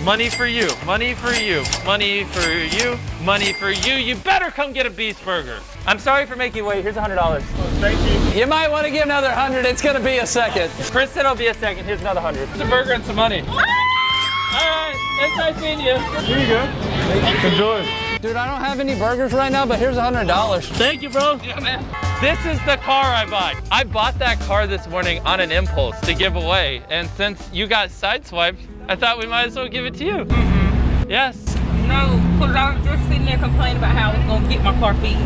Money for you, money for you, money for you, money for you. You better come get a Beast Burger. I'm sorry for making you wait. Here's $100. Oh, thank you. You might want to give another 100. It's going to be a second. Chris said it'll be a second. Here's another 100. It's a burger and some money. All right, it's nice meeting you. Here you go. Enjoy. Dude, I don't have any burgers right now, but here's $100. Thank you, bro. Yeah, man. This is the car I bought. I bought that car this morning on an impulse to give away. And since you got sideswiped, I thought we might as well give it to you. Mm-hmm. Yes. No, because I was just sitting there complaining about how I was going to get my car fixed.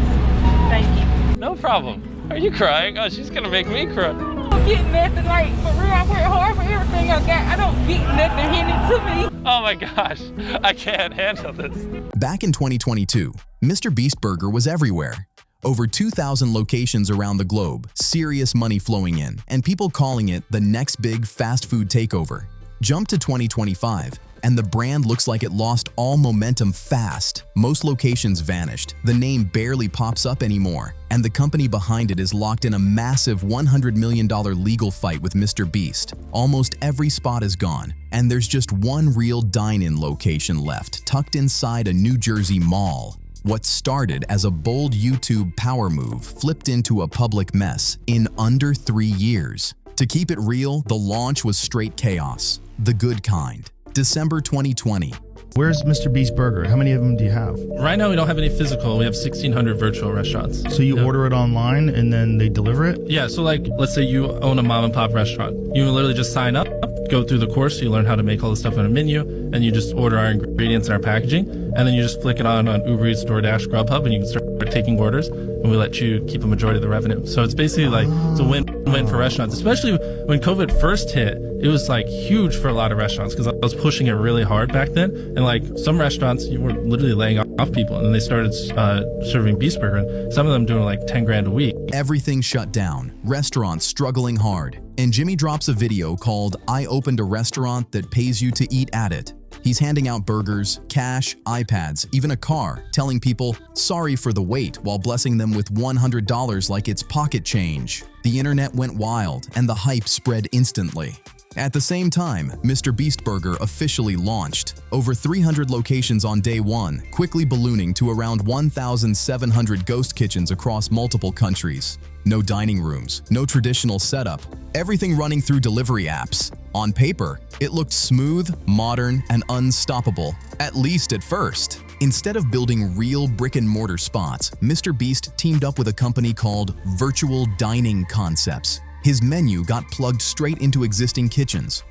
Thank you. No problem. Are you crying? Oh, she's going to make me cry. I don't get nothing, like, for real. I work hard for everything I got. I don't get nothing handed to me. Oh my gosh, I can't handle this. Back in 2022, MrBeast Burger was everywhere. Over 2,000 locations around the globe, serious money flowing in, and people calling it the next big fast food takeover. Jump to 2025, and the brand looks like it lost all momentum fast. Most locations vanished, the name barely pops up anymore, and the company behind it is locked in a massive $100 million legal fight with MrBeast. Almost every spot is gone, and there's just one real dine-in location left, tucked inside a New Jersey mall. What started as a bold YouTube power move flipped into a public mess in under 3 years. To keep it real, the launch was straight chaos. The good kind. December 2020. Where's MrBeast Burger? How many of them do you have? Right now, we don't have any physical. We have 1,600 virtual restaurants. So you order it online and then they deliver it? Yeah, so like, let's say you own a mom and pop restaurant. You literally just sign up, go through the course, you learn how to make all the stuff on a menu, and you just order our ingredients and our packaging, and then you just flick it on Uber Eats, DoorDash, Grubhub, and you can start taking orders, and we let you keep a majority of the revenue. So it's basically like, it's a win-win for restaurants, especially when COVID first hit. It was like huge for a lot of restaurants because I was pushing it really hard back then. And like some restaurants, you were literally laying off people, and then they started serving Beastburger, and some of them doing like 10 grand a week. Everything shut down, restaurants struggling hard, and Jimmy drops a video called "I opened a restaurant that pays you to eat at it." He's handing out burgers, cash, iPads, even a car, telling people sorry for the wait while blessing them with $100 like it's pocket change. The internet went wild, and the hype spread instantly. At the same time, MrBeast Burger officially launched. Over 300 locations on day one, quickly ballooning to around 1,700 ghost kitchens across multiple countries. No dining rooms, no traditional setup, everything running through delivery apps. On paper, it looked smooth, modern, and unstoppable, at least at first. Instead of building real brick-and-mortar spots, MrBeast teamed up with a company called Virtual Dining Concepts. His menu got plugged straight into existing kitchens.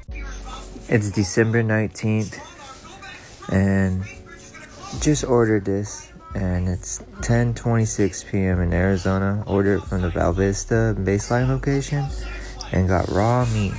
It's December 19th, and just ordered this, and it's 10:26 p.m. in Arizona. Ordered from the Val Vista baseline location, and got raw meat.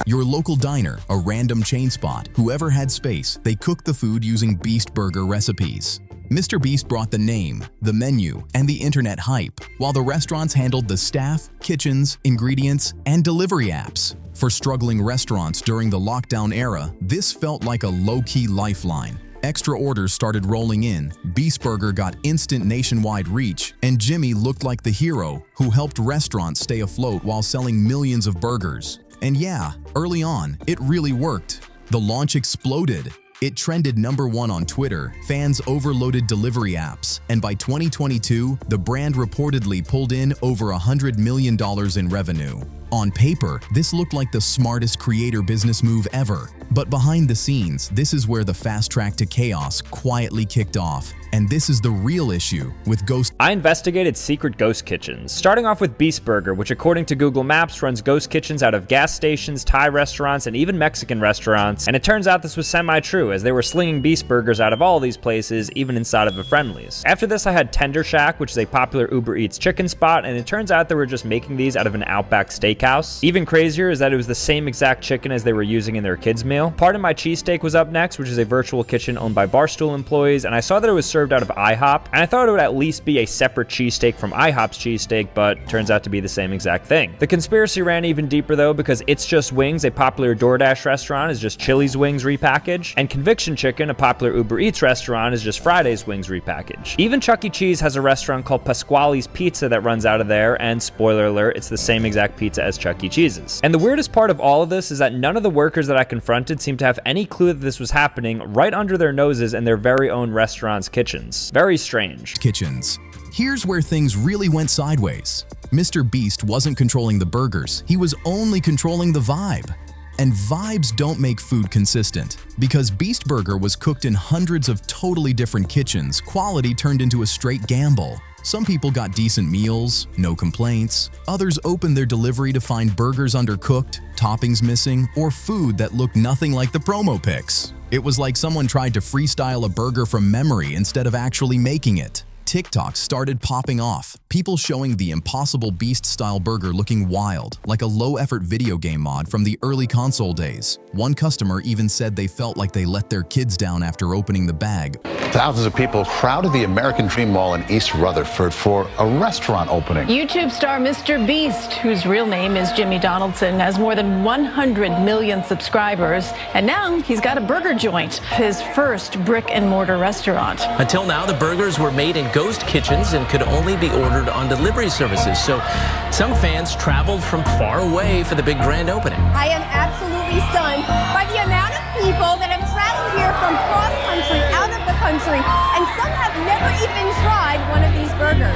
Your local diner, a random chain spot, whoever had space, they cooked the food using Beastburger recipes. MrBeast brought the name, the menu, and the internet hype, while the restaurants handled the staff, kitchens, ingredients, and delivery apps. For struggling restaurants during the lockdown era, this felt like a low-key lifeline. Extra orders started rolling in, Beastburger got instant nationwide reach, and Jimmy looked like the hero who helped restaurants stay afloat while selling millions of burgers. And yeah, early on, it really worked. The launch exploded. It trended #1 on Twitter, fans overloaded delivery apps, and by 2022, the brand reportedly pulled in over $100 million in revenue. On paper, this looked like the smartest creator business move ever. But behind the scenes, this is where the fast track to chaos quietly kicked off. And this is the real issue with ghost. I investigated secret ghost kitchens, starting off with Beastburger, which according to Google Maps runs ghost kitchens out of gas stations, Thai restaurants, and even Mexican restaurants. And it turns out this was semi-true, as they were slinging Beastburgers out of all these places, even inside of a Friendly's. After this, I had Tender Shack, which is a popular Uber Eats chicken spot, and it turns out they were just making these out of an Outback steakhouse. Even crazier is that it was the same exact chicken as they were using in their kids' meal. Pardon My Cheesesteak was up next, which is a virtual kitchen owned by Barstool employees, and I saw that it was served out of IHOP, and I thought it would at least be a separate cheesesteak from IHOP's cheesesteak, but turns out to be the same exact thing. The conspiracy ran even deeper though, because It's Just Wings, a popular DoorDash restaurant, is just Chili's wings repackaged, and Conviction Chicken, a popular Uber Eats restaurant, is just Friday's wings repackaged. Even Chuck E. Cheese has a restaurant called Pasquale's Pizza that runs out of there, and spoiler alert, it's the same exact pizza as Chuck E. Cheese's. And the weirdest part of all of this is that none of the workers that I confronted seemed to have any clue that this was happening right under their noses in their very own restaurant's kitchens. Very strange. Kitchens. Here's where things really went sideways. Mr. Beast wasn't controlling the burgers, he was only controlling the vibe. And vibes don't make food consistent. Because Beastburger was cooked in hundreds of totally different kitchens, quality turned into a straight gamble. Some people got decent meals, no complaints. Others opened their delivery to find burgers undercooked, toppings missing, or food that looked nothing like the promo pics. It was like someone tried to freestyle a burger from memory instead of actually making it. TikToks started popping off, people showing the Impossible Beast-style burger looking wild, like a low-effort video game mod from the early console days. One customer even said they felt like they let their kids down after opening the bag. Thousands of people crowded the American Dream Mall in East Rutherford for a restaurant opening. YouTube star MrBeast, whose real name is Jimmy Donaldson, has more than 100 million subscribers, and now he's got a burger joint, his first brick-and-mortar restaurant. Until now, the burgers were made in ghost kitchens and could only be ordered on delivery services, so some fans traveled from far away for the big grand opening. I am absolutely stunned by the amount of people that have traveled here from cross-country, out of the country, and some have never even tried one of these burgers.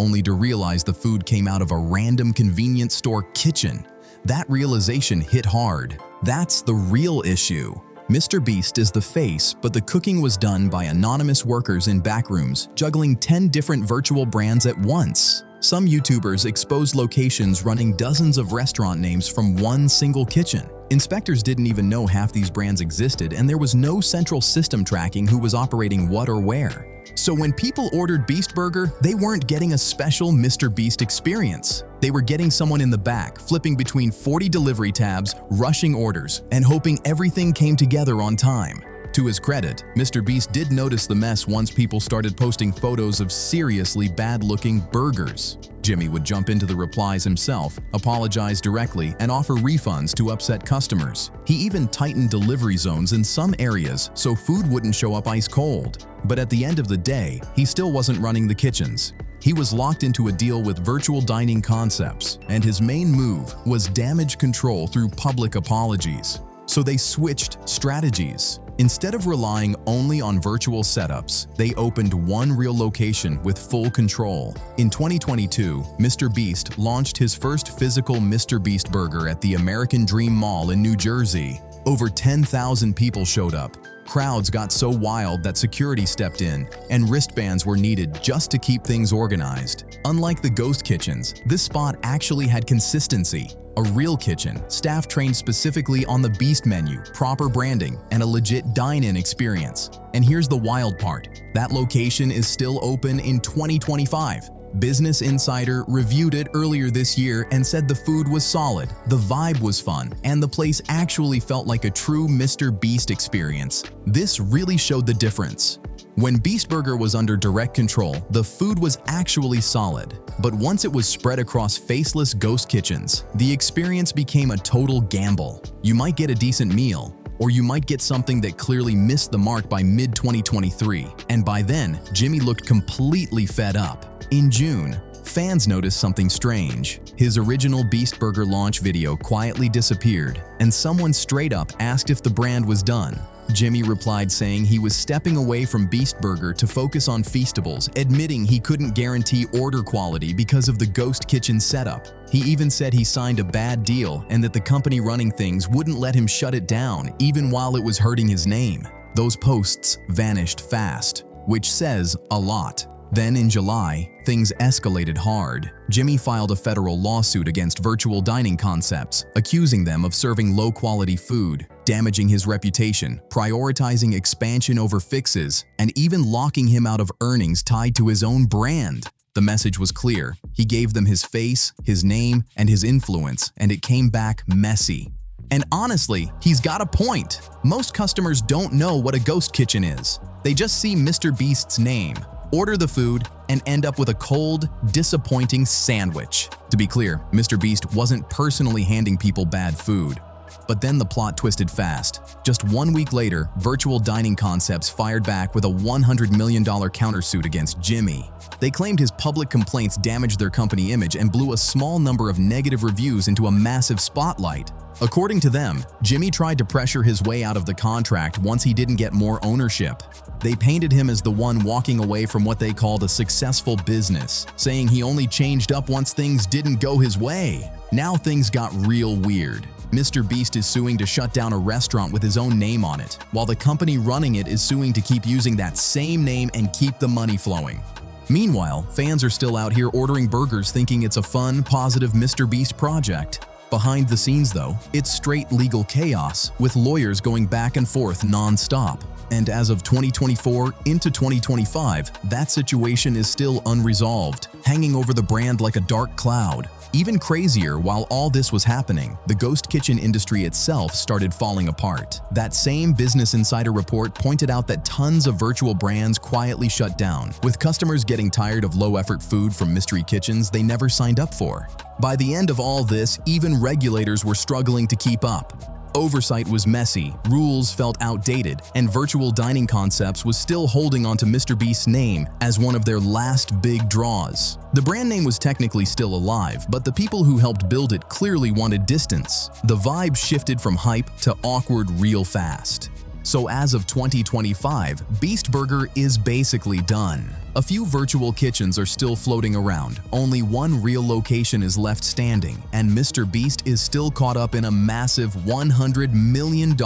Only to realize the food came out of a random convenience store kitchen. That realization hit hard. That's the real issue. Mr. Beast is the face, but the cooking was done by anonymous workers in backrooms, juggling 10 different virtual brands at once. Some YouTubers exposed locations running dozens of restaurant names from one single kitchen. Inspectors didn't even know half these brands existed, and there was no central system tracking who was operating what or where. So when people ordered Beastburger, they weren't getting a special Mr. Beast experience. They were getting someone in the back, flipping between 40 delivery tabs, rushing orders, and hoping everything came together on time. To his credit, Mr. Beast did notice the mess once people started posting photos of seriously bad-looking burgers. Jimmy would jump into the replies himself, apologize directly, and offer refunds to upset customers. He even tightened delivery zones in some areas so food wouldn't show up ice cold. But at the end of the day, he still wasn't running the kitchens. He was locked into a deal with virtual dining concepts, and his main move was damage control through public apologies. So they switched strategies. Instead of relying only on virtual setups, they opened one real location with full control. In 2022, Mr. Beast launched his first physical Mr. Beast Burger at the American Dream Mall in New Jersey. Over 10,000 people showed up. Crowds got so wild that security stepped in, and wristbands were needed just to keep things organized. Unlike the ghost kitchens, this spot actually had consistency. A real kitchen, staff trained specifically on the Beast menu, proper branding, and a legit dine-in experience. And here's the wild part. That location is still open in 2025. Business Insider reviewed it earlier this year and said the food was solid, the vibe was fun, and the place actually felt like a true Mr. Beast experience. This really showed the difference. When Beastburger was under direct control, the food was actually solid. But once it was spread across faceless ghost kitchens, the experience became a total gamble. You might get a decent meal, or you might get something that clearly missed the mark by mid-2023. And by then, Jimmy looked completely fed up. In June, fans noticed something strange. His original Beastburger launch video quietly disappeared, and someone straight up asked if the brand was done. Jimmy replied saying he was stepping away from Beastburger to focus on Feastables, admitting he couldn't guarantee order quality because of the ghost kitchen setup. He even said he signed a bad deal and that the company running things wouldn't let him shut it down even while it was hurting his name. Those posts vanished fast, which says a lot. Then in July, things escalated hard. Jimmy filed a federal lawsuit against virtual dining concepts, accusing them of serving low-quality food, damaging his reputation, prioritizing expansion over fixes, and even locking him out of earnings tied to his own brand. The message was clear. He gave them his face, his name, and his influence, and it came back messy. And honestly, he's got a point. Most customers don't know what a ghost kitchen is. They just see Mr. Beast's name, order the food, and end up with a cold, disappointing sandwich. To be clear, Mr. Beast wasn't personally handing people bad food. But then the plot twisted fast. Just 1 week later, Virtual Dining Concepts fired back with a $100 million countersuit against Jimmy. They claimed his public complaints damaged their company image and blew a small number of negative reviews into a massive spotlight. According to them, Jimmy tried to pressure his way out of the contract once he didn't get more ownership. They painted him as the one walking away from what they called a successful business, saying he only changed up once things didn't go his way. Now things got real weird. MrBeast is suing to shut down a restaurant with his own name on it, while the company running it is suing to keep using that same name and keep the money flowing. Meanwhile, fans are still out here ordering burgers thinking it's a fun, positive MrBeast project. Behind the scenes though, it's straight legal chaos, with lawyers going back and forth non-stop. And as of 2024 into 2025, that situation is still unresolved, hanging over the brand like a dark cloud. Even crazier, while all this was happening, the ghost kitchen industry itself started falling apart. That same Business Insider report pointed out that tons of virtual brands quietly shut down, with customers getting tired of low-effort food from mystery kitchens they never signed up for. By the end of all this, even regulators were struggling to keep up. Oversight was messy, rules felt outdated, and Virtual Dining Concepts was still holding onto MrBeast's name as one of their last big draws. The brand name was technically still alive, but the people who helped build it clearly wanted distance. The vibe shifted from hype to awkward real fast. So as of 2025, Beastburger is basically done. A few virtual kitchens are still floating around, only one real location is left standing, and MrBeast is still caught up in a massive $100 million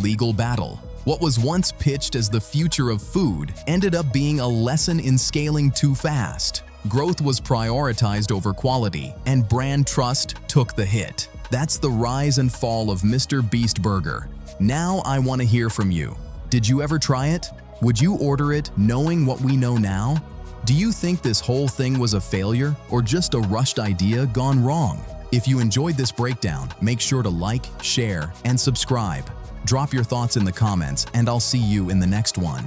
legal battle. What was once pitched as the future of food ended up being a lesson in scaling too fast. Growth was prioritized over quality, and brand trust took the hit. That's the rise and fall of MrBeast Burger. Now I want to hear from you. Did you ever try it? Would you order it knowing what we know now? Do you think this whole thing was a failure or just a rushed idea gone wrong? If you enjoyed this breakdown, make sure to like, share, and subscribe. Drop your thoughts in the comments, and I'll see you in the next one.